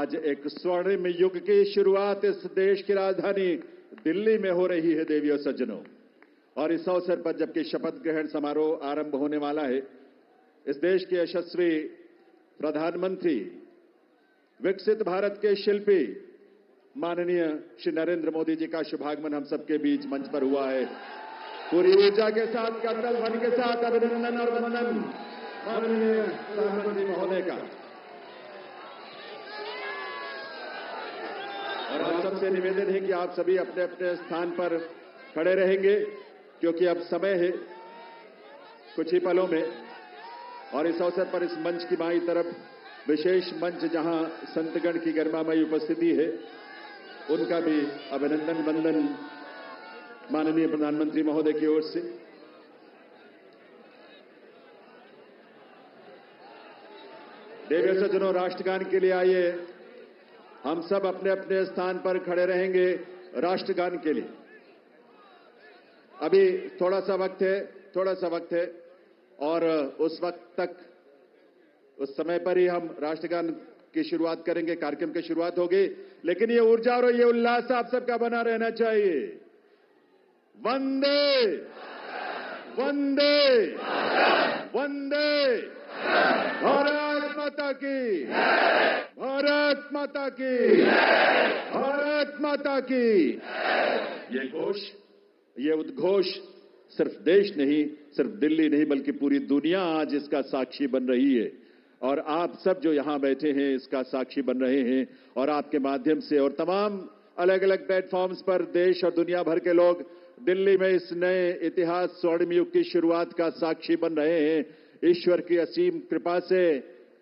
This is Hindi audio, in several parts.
आज एक स्वर्णिम युग की शुरुआत इस देश की राजधानी दिल्ली में हो रही है देवियों सज्जनों। और इस अवसर पर जबकि शपथ ग्रहण समारोह आरंभ होने वाला है, इस देश के यशस्वी प्रधानमंत्री, विकसित भारत के शिल्पी माननीय श्री नरेंद्र मोदी जी का शुभागमन हम सबके बीच मंच पर हुआ है। पूरी ऊर्जा के साथ, करतल ध्वनि के साथ अभिनंदन और वंदन माननीय प्रधानमंत्री महोदय का। और आप सबसे निवेदन है कि आप सभी अपने अपने स्थान पर खड़े रहेंगे, क्योंकि अब समय है कुछ ही पलों में। और इस अवसर पर इस मंच की बाईं तरफ विशेष मंच जहां संतगण की गरिमामयी उपस्थिति है, उनका भी अभिनंदन वंदन माननीय प्रधानमंत्री महोदय की ओर से। देवियों सज्जनों, राष्ट्रगान के लिए आइए, हम सब अपने अपने स्थान पर खड़े रहेंगे राष्ट्रगान के लिए। अभी थोड़ा सा वक्त है और उस वक्त तक, उस समय पर ही हम राष्ट्रगान की शुरुआत करेंगे, कार्यक्रम की शुरुआत होगी। लेकिन ये ऊर्जा और ये उल्लास आप सबका बना रहना चाहिए। वंदे वंदे वंदे, भारत माता की, भारत माता की, भारत माता की। ये घोष, ये उद्घोष सिर्फ देश नहीं, सिर्फ दिल्ली नहीं, बल्कि पूरी दुनिया आज इसका साक्षी बन रही है। और आप सब जो यहां बैठे हैं इसका साक्षी बन रहे हैं। और आपके माध्यम से और तमाम अलग अलग प्लेटफॉर्म्स पर देश और दुनिया भर के लोग दिल्ली में इस नए इतिहास, स्वर्णिम युग की शुरुआत का साक्षी बन रहे हैं। ईश्वर की असीम कृपा से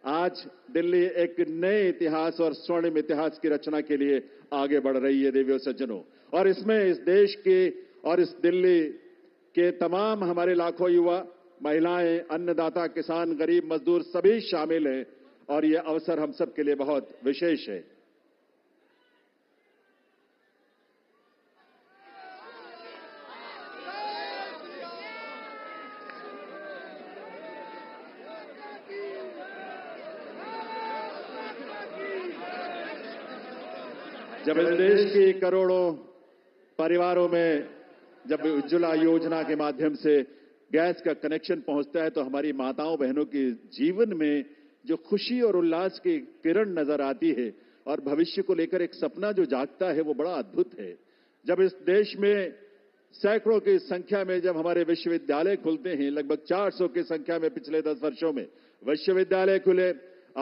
आज दिल्ली एक नए इतिहास और स्वर्णिम इतिहास की रचना के लिए आगे बढ़ रही है देवियों सज्जनों। और इसमें इस देश के और इस दिल्ली के तमाम हमारे लाखों युवा, महिलाएं, अन्नदाता, किसान, गरीब, मजदूर सभी शामिल हैं। और ये अवसर हम सब के लिए बहुत विशेष है। जब इस देश की करोड़ों परिवारों में जब उज्ज्वला योजना के माध्यम से गैस का कनेक्शन पहुंचता है, तो हमारी माताओं बहनों के जीवन में जो खुशी और उल्लास की किरण नजर आती है और भविष्य को लेकर एक सपना जो जागता है, वो बड़ा अद्भुत है। जब इस देश में सैकड़ों की संख्या में जब हमारे विश्वविद्यालय खुलते हैं, लगभग 400 की संख्या में पिछले 10 वर्षों में विश्वविद्यालय खुले,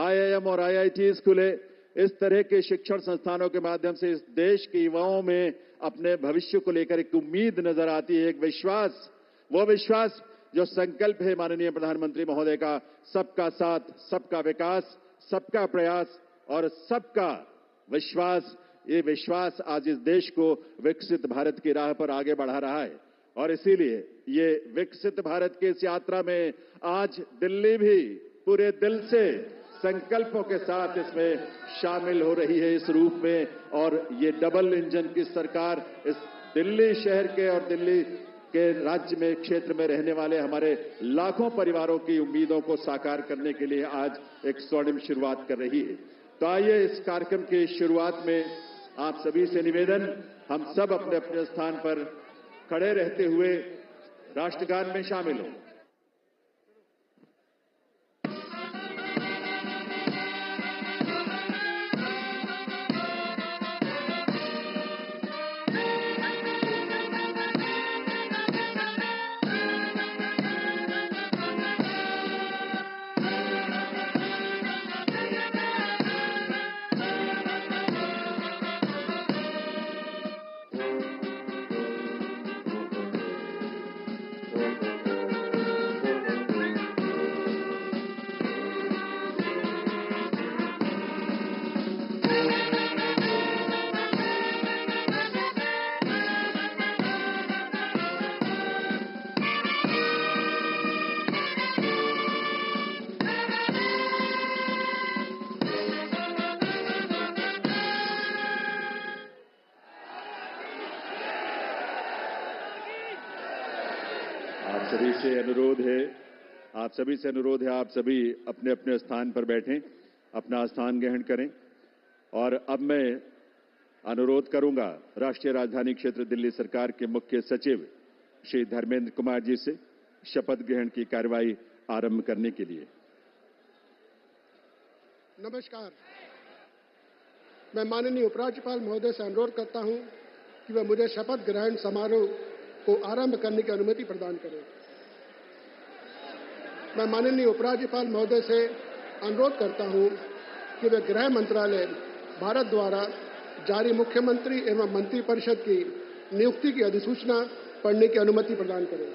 IIM और IITs खुले, इस तरह के शिक्षण संस्थानों के माध्यम से इस देश के युवाओं में अपने भविष्य को लेकर एक उम्मीद नजर आती है, एक विश्वास। वो विश्वास जो संकल्प है माननीय प्रधानमंत्री महोदय का, सबका साथ, सबका विकास, सबका प्रयास और सबका विश्वास। ये विश्वास आज इस देश को विकसित भारत की राह पर आगे बढ़ा रहा है। और इसीलिए ये विकसित भारत की इस यात्रा में आज दिल्ली भी पूरे दिल से संकल्पों के साथ इसमें शामिल हो रही है इस रूप में। और ये डबल इंजन की सरकार इस दिल्ली शहर के और दिल्ली के राज्य में, क्षेत्र में रहने वाले हमारे लाखों परिवारों की उम्मीदों को साकार करने के लिए आज एक स्वर्णिम शुरुआत कर रही है। तो आइए इस कार्यक्रम की शुरुआत में आप सभी से निवेदन, हम सब अपने अपने स्थान पर खड़े रहते हुए राष्ट्रगान में शामिल हों। आप सभी से अनुरोध है, आप सभी अपने अपने स्थान पर बैठें, अपना स्थान ग्रहण करें। और अब मैं अनुरोध करूंगा राष्ट्रीय राजधानी क्षेत्र दिल्ली सरकार के मुख्य सचिव श्री धर्मेंद्र कुमार जी से शपथ ग्रहण की कार्यवाही आरंभ करने के लिए। नमस्कार। मैं माननीय उपराज्यपाल महोदय से अनुरोध करता हूं कि वह मुझे शपथ ग्रहण समारोह को आरंभ करने की अनुमति प्रदान करें। मैं माननीय उपराज्यपाल महोदय से अनुरोध करता हूं कि वे गृह मंत्रालय भारत द्वारा जारी मुख्यमंत्री एवं मंत्रिपरिषद की नियुक्ति की अधिसूचना पढ़ने की अनुमति प्रदान करें।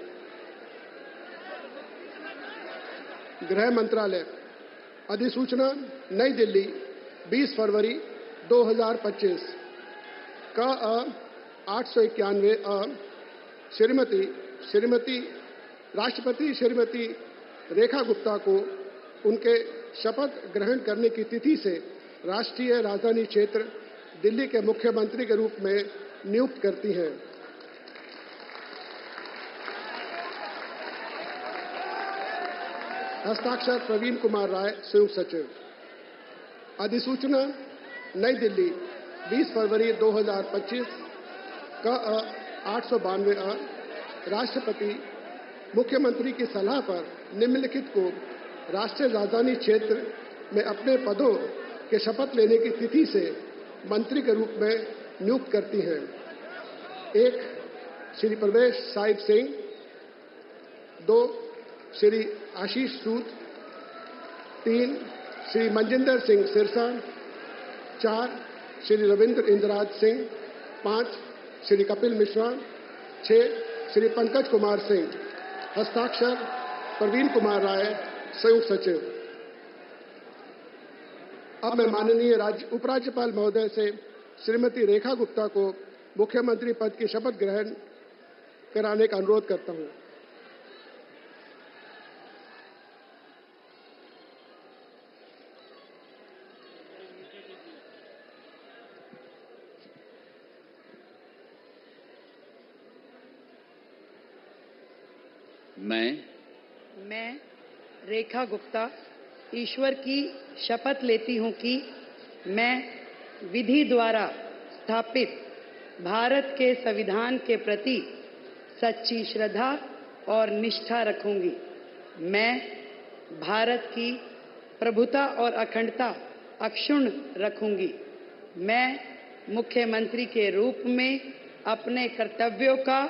गृह मंत्रालय अधिसूचना नई दिल्ली 20 फरवरी 2025 का 891 श्रीमती राष्ट्रपति श्रीमती रेखा गुप्ता को उनके शपथ ग्रहण करने की तिथि से राष्ट्रीय राजधानी क्षेत्र दिल्ली के मुख्यमंत्री के रूप में नियुक्त करती है। हस्ताक्षर प्रवीण कुमार राय, संयुक्त सचिव। अधिसूचना नई दिल्ली 20 फरवरी 2025 का 892 राष्ट्रपति मुख्यमंत्री की सलाह पर निम्नलिखित को राष्ट्रीय राजधानी क्षेत्र में अपने पदों के शपथ लेने की तिथि से मंत्री के रूप में नियुक्त करती है। 1 श्री प्रवेश साहिब सिंह, 2 श्री आशीष सूद, 3 श्री मनजिंदर सिंह सिरसा, 4 श्री रविंद्र इंद्रराज सिंह, 5 श्री कपिल मिश्रा, 6 श्री पंकज कुमार सिंह। हस्ताक्षर प्रवीण कुमार राय, संयुक्त सचिव। अब मैं माननीय उपराज्यपाल महोदय से श्रीमती रेखा गुप्ता को मुख्यमंत्री पद की शपथ ग्रहण कराने का अनुरोध करता हूं। मैं रेखा गुप्ता ईश्वर की शपथ लेती हूं कि मैं विधि द्वारा स्थापित भारत के संविधान के प्रति सच्ची श्रद्धा और निष्ठा रखूंगी। मैं भारत की प्रभुता और अखंडता अक्षुण्ण रखूंगी। मैं मुख्यमंत्री के रूप में अपने कर्तव्यों का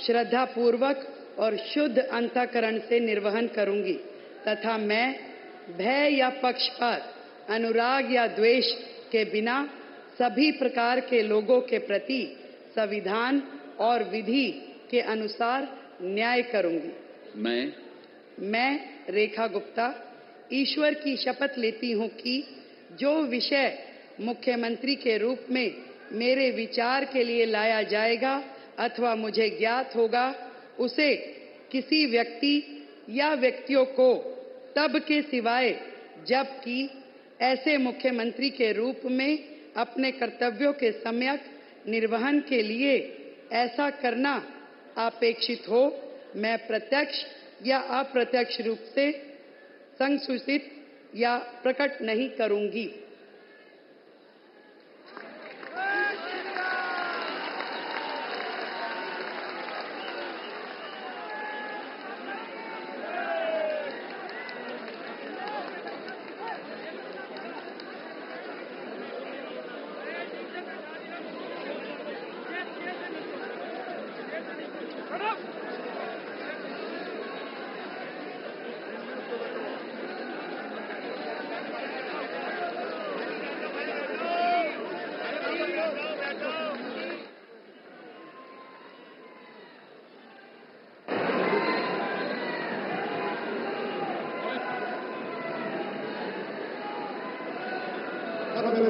श्रद्धापूर्वक और शुद्ध अंतःकरण से निर्वहन करूंगी तथा मैं भय या पक्षपात, अनुराग या द्वेष के बिना सभी प्रकार के लोगों के प्रति संविधान और विधि के अनुसार न्याय करूंगी। मैं रेखा गुप्ता ईश्वर की शपथ लेती हूं कि जो विषय मुख्यमंत्री के रूप में मेरे विचार के लिए लाया जाएगा अथवा मुझे ज्ञात होगा, उसे किसी व्यक्ति या व्यक्तियों को तब के सिवाय जबकि ऐसे मुख्यमंत्री के रूप में अपने कर्तव्यों के सम्यक निर्वहन के लिए ऐसा करना अपेक्षित हो, मैं प्रत्यक्ष या अप्रत्यक्ष रूप से संसूचित या प्रकट नहीं करूंगी।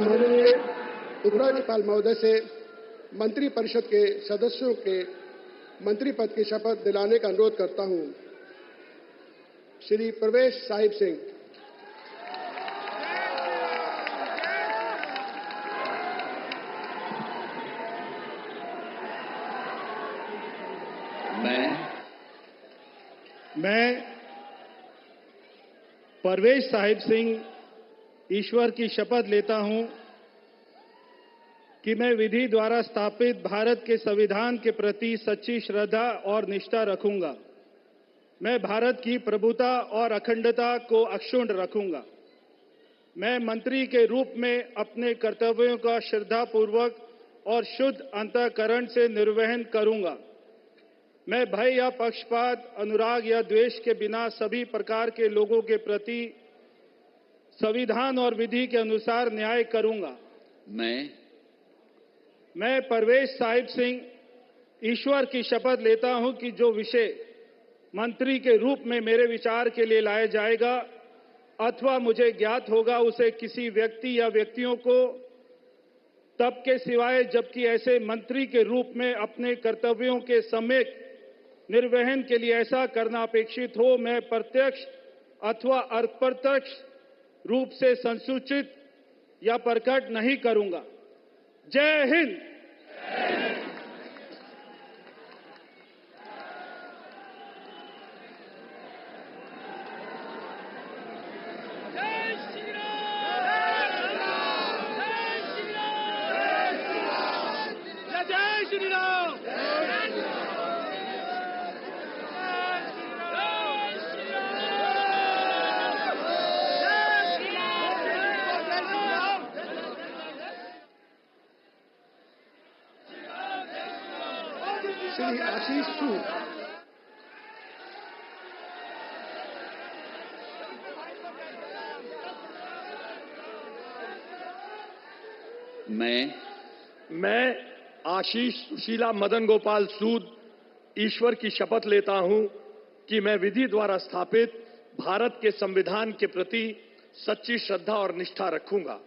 माननीय उपराज्यपाल महोदय से मंत्रिपरिषद के सदस्यों के मंत्री पद की शपथ दिलाने का अनुरोध करता हूं। श्री प्रवेश साहिब सिंह। मैं परवेश साहिब सिंह ईश्वर की शपथ लेता हूं कि मैं विधि द्वारा स्थापित भारत के संविधान के प्रति सच्ची श्रद्धा और निष्ठा रखूंगा। मैं भारत की प्रभुता और अखंडता को अक्षुण्ण रखूंगा। मैं मंत्री के रूप में अपने कर्तव्यों का श्रद्धापूर्वक और शुद्ध अंतःकरण से निर्वहन करूंगा। मैं भय या पक्षपात, अनुराग या द्वेष के बिना सभी प्रकार के लोगों के प्रति संविधान और विधि के अनुसार न्याय करूंगा। मैं परवेज साहिब सिंह ईश्वर की शपथ लेता हूं कि जो विषय मंत्री के रूप में मेरे विचार के लिए लाया जाएगा अथवा मुझे ज्ञात होगा, उसे किसी व्यक्ति या व्यक्तियों को तब के सिवाय जबकि ऐसे मंत्री के रूप में अपने कर्तव्यों के सम्यक निर्वहन के लिए ऐसा करना अपेक्षित हो, मैं प्रत्यक्ष अथवा अप्रत्यक्ष रूप से संसूचित या प्रकट नहीं करूंगा। जय हिंद। श्री आशीष सूद। मैं आशीष सुशीला मदन गोपाल सूद ईश्वर की शपथ लेता हूं कि मैं विधि द्वारा स्थापित भारत के संविधान के प्रति सच्ची श्रद्धा और निष्ठा रखूंगा।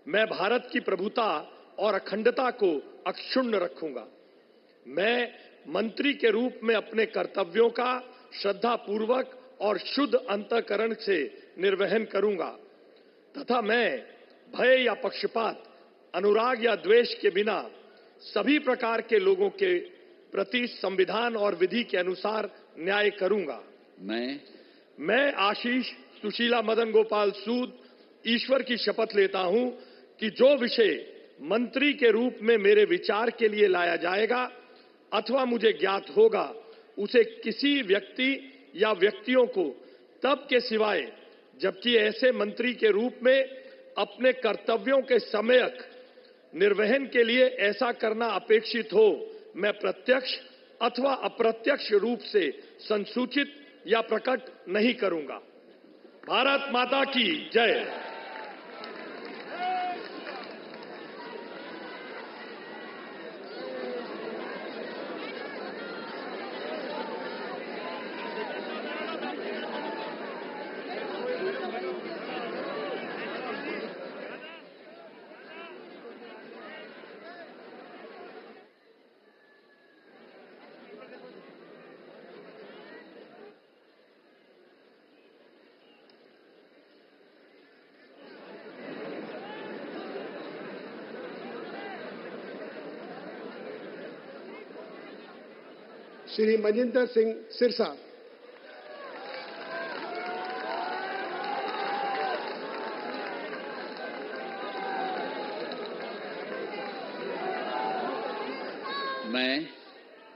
मैं भारत की प्रभुता और अखंडता को अक्षुण्ण रखूंगा। मैं मंत्री के रूप में अपने कर्तव्यों का श्रद्धापूर्वक और शुद्ध अंतःकरण से निर्वहन करूंगा तथा मैं भय या पक्षपात, अनुराग या द्वेष के बिना सभी प्रकार के लोगों के प्रति संविधान और विधि के अनुसार न्याय करूंगा। मैं आशीष सुशीला मदन गोपाल सूद ईश्वर की शपथ लेता हूं कि जो विषय मंत्री के रूप में मेरे विचार के लिए लाया जाएगा अथवा मुझे ज्ञात होगा, उसे किसी व्यक्ति या व्यक्तियों को तब के सिवाय जबकि ऐसे मंत्री के रूप में अपने कर्तव्यों के सम्यक निर्वहन के लिए ऐसा करना अपेक्षित हो, मैं प्रत्यक्ष अथवा अप्रत्यक्ष रूप से संसूचित या प्रकट नहीं करूंगा। भारत माता की जय। श्री मजिंदर सिंह सिरसा।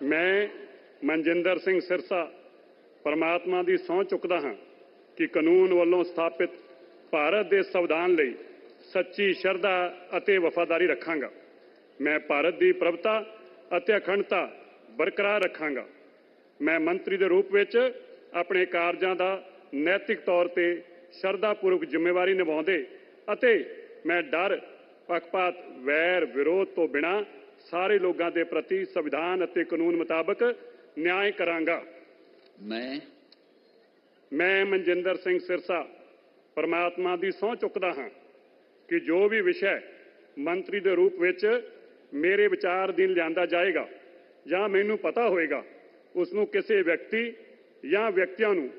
मैं मनजिंदर सिंह सिरसा परमात्मा ਦੀ ਸਹੁੰ ਚੁੱਕਦਾ ਹਾਂ ਕਿ ਕਾਨੂੰਨ ਵੱਲੋਂ ਸਥਾਪਿਤ ਭਾਰਤ ਦੇ ਸੰਵਿਧਾਨ ਲਈ ਸੱਚੀ ਸ਼ਰਧਾ ਅਤੇ ਵਫਾਦਾਰੀ ਰੱਖਾਂਗਾ। ਮੈਂ ਭਾਰਤ ਦੀ ਪ੍ਰਭੁਤਾ ਅਤੇ ਅਖੰਡਤਾ ਬਰਕਰਾਰ ਰੱਖਾਂਗਾ। ਮੈਂ ਮੰਤਰੀ ਦੇ ਰੂਪ ਵਿੱਚ ਆਪਣੇ ਕਾਰਜਾਂ ਦਾ ਨੈਤਿਕ ਤੌਰ ਤੇ ਸ਼ਰਧਾਪੂਰਵਕ ਜ਼ਿੰਮੇਵਾਰੀ ਨਿਭਾਉਂਦੇ ਅਤੇ ਮੈਂ ਡਰ, ਪੱਖਪਾਤ, ਵੈਰ, ਵਿਰੋਧ ਤੋਂ ਬਿਨਾਂ ਸਾਰੇ ਲੋਕਾਂ ਦੇ ਪ੍ਰਤੀ ਸੰਵਿਧਾਨ ਅਤੇ ਕਾਨੂੰਨ ਮੁਤਾਬਕ ਨਿਆਂ ਕਰਾਂਗਾ। ਮੈਂ ਮਨਜਿੰਦਰ ਸਿੰਘ ਸਿਰਸਾ ਪਰਮਾਤਮਾ ਦੀ ਸਹੁੰ ਚੁੱਕਦਾ ਹਾਂ ਕਿ ਜੋ ਵੀ ਵਿਸ਼ਾ ਮੰਤਰੀ ਦੇ ਰੂਪ ਵਿੱਚ ਮੇਰੇ ਵਿਚਾਰ ਅਧੀਨ ਲਿਆਂਦਾ ਜਾਏਗਾ ਜਾਂ ਮੈਨੂੰ ਪਤਾ ਹੋਏਗਾ, ਉਸ ਨੂੰ ਕਿਸੇ ਵਿਅਕਤੀ ਜਾਂ ਵਿਅਕਤੀਆਂ ਨੂੰ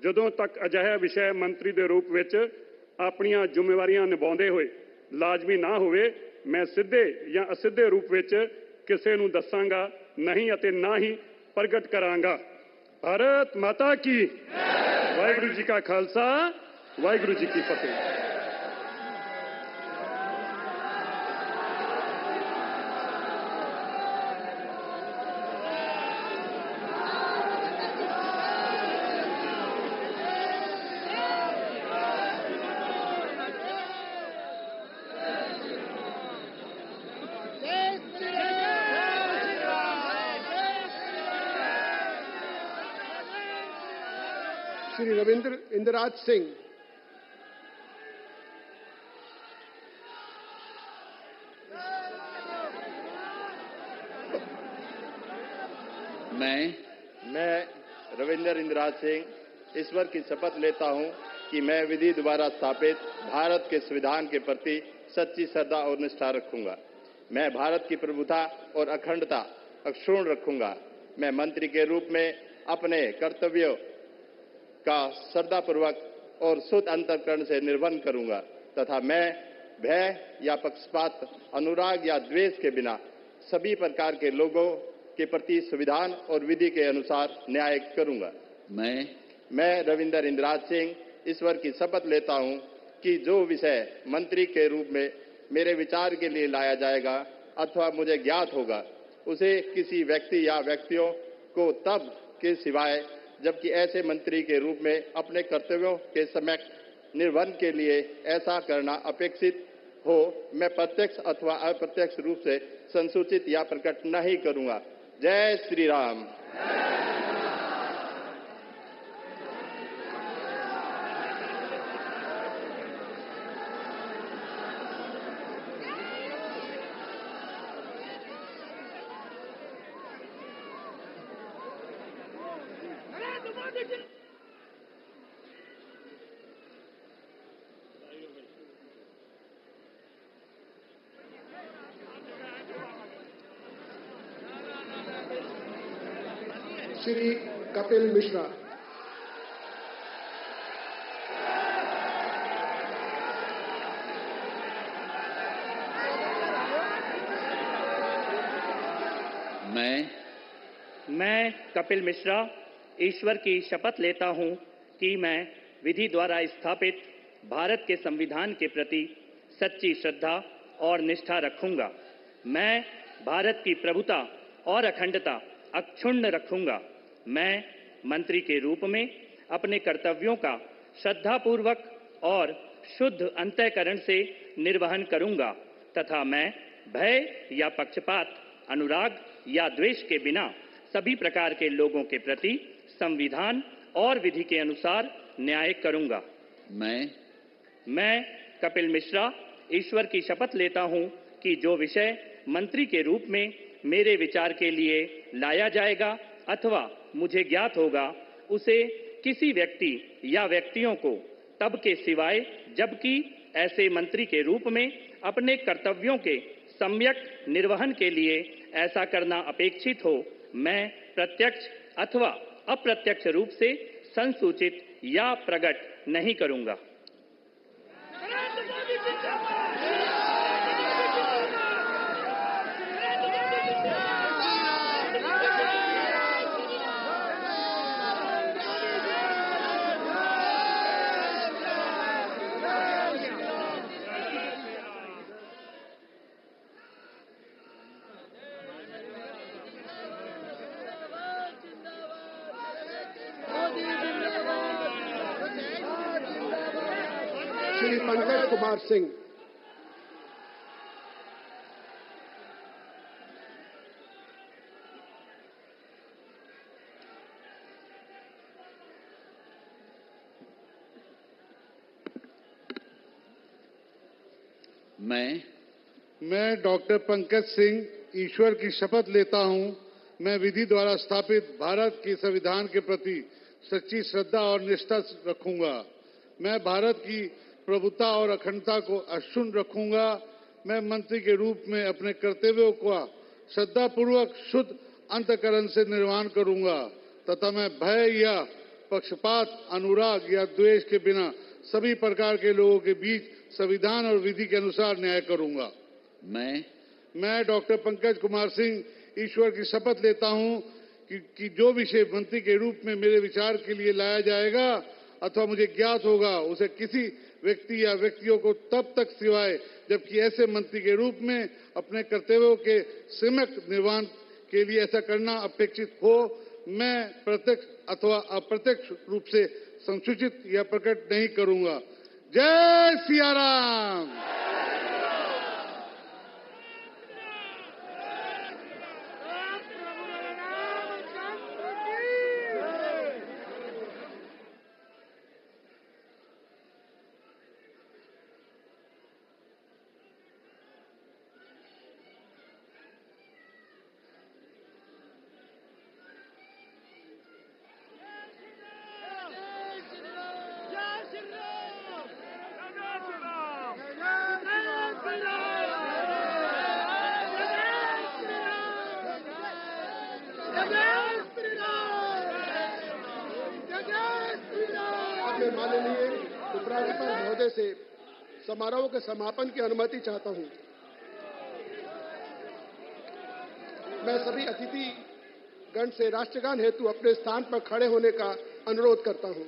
ਜਦੋਂ ਤੱਕ ਅਜਿਹਾ ਵਿਸ਼ਾ ਮੰਤਰੀ ਦੇ ਰੂਪ ਵਿੱਚ ਆਪਣੀਆਂ ਜ਼ਿੰਮੇਵਾਰੀਆਂ ਨਿਭਾਉਂਦੇ ਹੋਏ ਲਾਜ਼ਮੀ ਨਾ ਹੋਵੇ, ਮੈਂ ਸਿੱਧੇ ਜਾਂ ਅਸਿੱਧੇ ਰੂਪ ਵਿੱਚ ਕਿਸੇ ਨੂੰ ਦੱਸਾਂਗਾ ਨਹੀਂ ਅਤੇ ਨਾ ਹੀ ਪ੍ਰਗਟ ਕਰਾਂਗਾ। ਭਾਰਤ ਮਾਤਾ ਕੀ ਵਾਹਿਗੁਰੂ ਜੀ ਕਾ ਖਾਲਸਾ, ਵਾਹਿਗੁਰੂ ਜੀ ਕੀ ਫਤਿਹ। श्री रविंद्र इंदिराज सिंह। मैं रविंद्र इंदिराज सिंह ईश्वर की शपथ लेता हूं कि मैं विधि द्वारा स्थापित भारत के संविधान के प्रति सच्ची श्रद्धा और निष्ठा रखूंगा। मैं भारत की प्रभुता और अखंडता अक्षुण्ण रखूंगा। मैं मंत्री के रूप में अपने कर्तव्यों का श्रद्धापूर्वक और शुद्ध अंतःकरण से निर्वहन करूंगा तथा मैं भय या पक्षपात, अनुराग या द्वेष के बिना सभी प्रकार के लोगों के प्रति संविधान और विधि के अनुसार न्याय करूंगा। मैं रविंद्र इंदिराज सिंह ईश्वर की शपथ लेता हूं कि जो विषय मंत्री के रूप में मेरे विचार के लिए लाया जाएगा अथवा मुझे ज्ञात होगा, उसे किसी व्यक्ति या व्यक्तियों को तब के सिवाय जबकि ऐसे मंत्री के रूप में अपने कर्तव्यों के सम्यक निर्वहन के लिए ऐसा करना अपेक्षित हो, मैं प्रत्यक्ष अथवा अप्रत्यक्ष रूप से संसूचित या प्रकट नहीं करूंगा। जय श्री राम। श्री कपिल मिश्रा। मैं कपिल मिश्रा ईश्वर की शपथ लेता हूं कि मैं विधि द्वारा स्थापित भारत के संविधान के प्रति सच्ची श्रद्धा और निष्ठा रखूंगा। मैं भारत की प्रभुता और अखंडता अक्षुण्ण रखूंगा। मैं मंत्री के रूप में अपने कर्तव्यों का श्रद्धापूर्वक और शुद्ध अंतःकरण से निर्वहन करूंगा तथा मैं भय या पक्षपात, अनुराग या द्वेष के बिना सभी प्रकार के लोगों के प्रति संविधान और विधि के अनुसार न्याय करूंगा। मैं कपिल मिश्रा ईश्वर की शपथ लेता हूं कि जो विषय मंत्री के रूप में मेरे विचार के लिए लाया जाएगा अथवा मुझे ज्ञात होगा, उसे किसी व्यक्ति या व्यक्तियों को तब के सिवाय जबकि ऐसे मंत्री के रूप में अपने कर्तव्यों के सम्यक निर्वहन के लिए ऐसा करना अपेक्षित हो, मैं प्रत्यक्ष अथवा अप्रत्यक्ष रूप से संसूचित या प्रकट नहीं करूंगा। श्री पंकज कुमार सिंह। मैं डॉक्टर पंकज सिंह ईश्वर की शपथ लेता हूं, मैं विधि द्वारा स्थापित भारत के संविधान के प्रति सच्ची श्रद्धा और निष्ठा रखूंगा। मैं भारत की प्रभुता और अखंडता को अक्षुण्ण रखूंगा। मैं मंत्री के रूप में अपने कर्तव्यों का श्रद्धापूर्वक शुद्ध अंतःकरण से निर्वहन करूंगा तथा मैं भय या पक्षपात, अनुराग या द्वेष के बिना सभी प्रकार के लोगों के बीच संविधान और विधि के अनुसार न्याय करूंगा। मैं डॉक्टर पंकज कुमार सिंह ईश्वर की शपथ लेता हूं कि जो विषय मंत्री के रूप में मेरे विचार के लिए लाया जाएगा अथवा मुझे ज्ञात होगा, उसे किसी व्यक्ति या व्यक्तियों को तब तक सिवाय जबकि ऐसे मंत्री के रूप में अपने कर्तव्यों के सम्यक निर्वहन के लिए ऐसा करना अपेक्षित हो, मैं प्रत्यक्ष अथवा अप्रत्यक्ष रूप से संसूचित या प्रकट नहीं करूंगा। जय सिया राम। राज्यपाल महोदय से समारोह के समापन की अनुमति चाहता हूं। मैं सभी अतिथि गण से राष्ट्रगान हेतु अपने स्थान पर खड़े होने का अनुरोध करता हूं।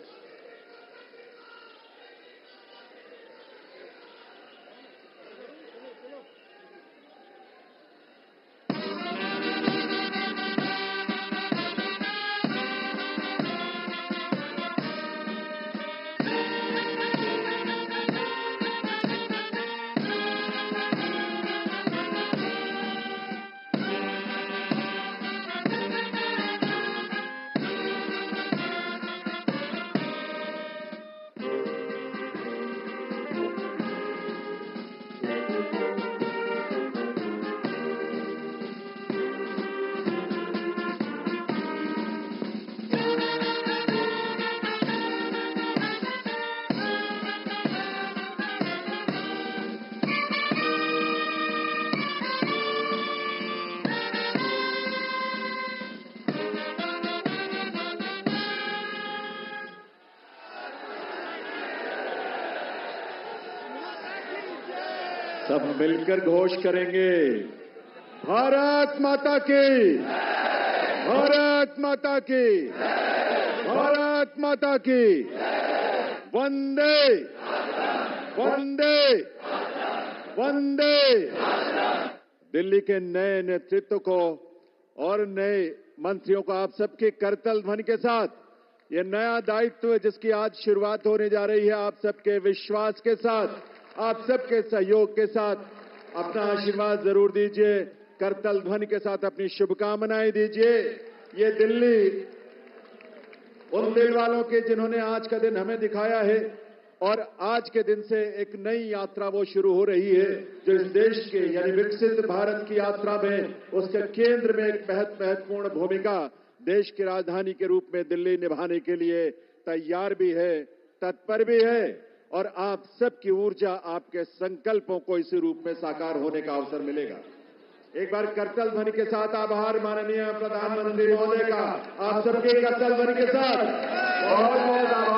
सब मिलकर घोष करेंगे, भारत माता की, भारत माता की, भारत माता की, वंदे वंदे वंदे। दिल्ली के नए नेतृत्व को और नए मंत्रियों को आप सबके करतल ध्वनि के साथ ये नया दायित्व जिसकी आज शुरुआत होने जा रही है, आप सबके विश्वास के साथ, आप सबके सहयोग के साथ अपना आशीर्वाद जरूर दीजिए। करतल ध्वनि के साथ अपनी शुभकामनाएं दीजिए। ये दिल्ली उन दिल वालों के जिन्होंने आज का दिन हमें दिखाया है और आज के दिन से एक नई यात्रा वो शुरू हो रही है जो इस देश के यानी विकसित भारत की यात्रा में उसके केंद्र में एक महत्वपूर्ण भूमिका देश की राजधानी के रूप में दिल्ली निभाने के लिए तैयार भी है, तत्पर भी है और आप सबकी ऊर्जा, आपके संकल्पों को इसी रूप में साकार होने का अवसर मिलेगा। एक बार करतल ध्वनि के साथ आभार माननीय प्रधानमंत्री महोदय का, आप सबके करतल ध्वनि के साथ बहुत बहुत आभार।